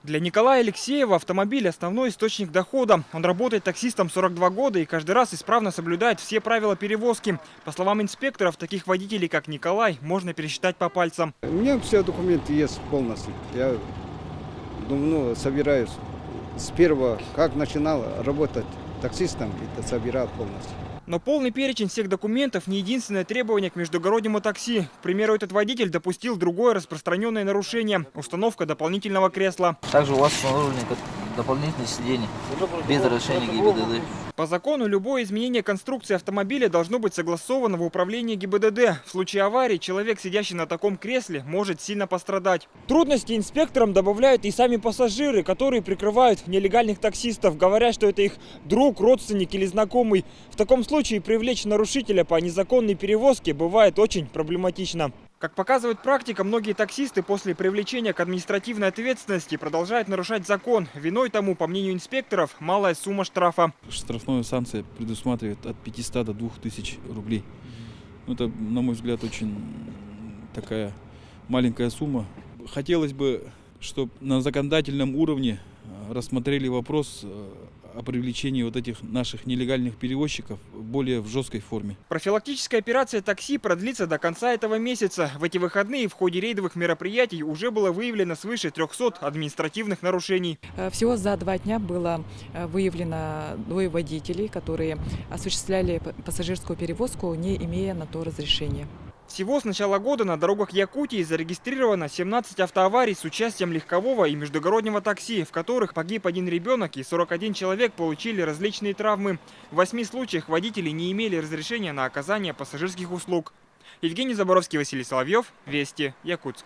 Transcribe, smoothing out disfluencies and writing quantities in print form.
Для Николая Алексеева автомобиль – основной источник дохода. Он работает таксистом 42 года и каждый раз исправно соблюдает все правила перевозки. По словам инспекторов, таких водителей, как Николай, можно пересчитать по пальцам. У меня все документы есть полностью. Я давно собираюсь. С первого, как начинал работать таксистом, это собирал полностью. Но полный перечень всех документов – не единственное требование к междугороднему такси. К примеру, этот водитель допустил другое распространенное нарушение – установка дополнительного кресла. Также у вас установлены дополнительные сиденья без разрешения ГИБДД. По закону, любое изменение конструкции автомобиля должно быть согласовано в управлении ГИБДД. В случае аварии человек, сидящий на таком кресле, может сильно пострадать. Трудности инспекторам добавляют и сами пассажиры, которые прикрывают нелегальных таксистов, говоря, что это их друг, родственник или знакомый. В таком случае привлечь нарушителя по незаконной перевозке бывает очень проблематично. Как показывает практика, многие таксисты после привлечения к административной ответственности продолжают нарушать закон. Виной тому, по мнению инспекторов, малая сумма штрафа. Штрафная санкция предусматривает от 500 до 2000 рублей. Это, на мой взгляд, очень такая маленькая сумма. Хотелось бы, чтобы на законодательном уровне рассмотрели вопрос о привлечении вот этих наших нелегальных перевозчиков более в жесткой форме. Профилактическая операция такси продлится до конца этого месяца. В эти выходные в ходе рейдовых мероприятий уже было выявлено свыше 300 административных нарушений. Всего за 2 дня было выявлено 2 водителей, которые осуществляли пассажирскую перевозку, не имея на то разрешения. Всего с начала года на дорогах Якутии зарегистрировано 17 автоаварий с участием легкового и междугороднего такси, в которых погиб 1 ребенок и 41 человек получили различные травмы. В 8 случаях водители не имели разрешения на оказание пассажирских услуг. Евгений Заборовский, Василий Соловьев, Вести, Якутск.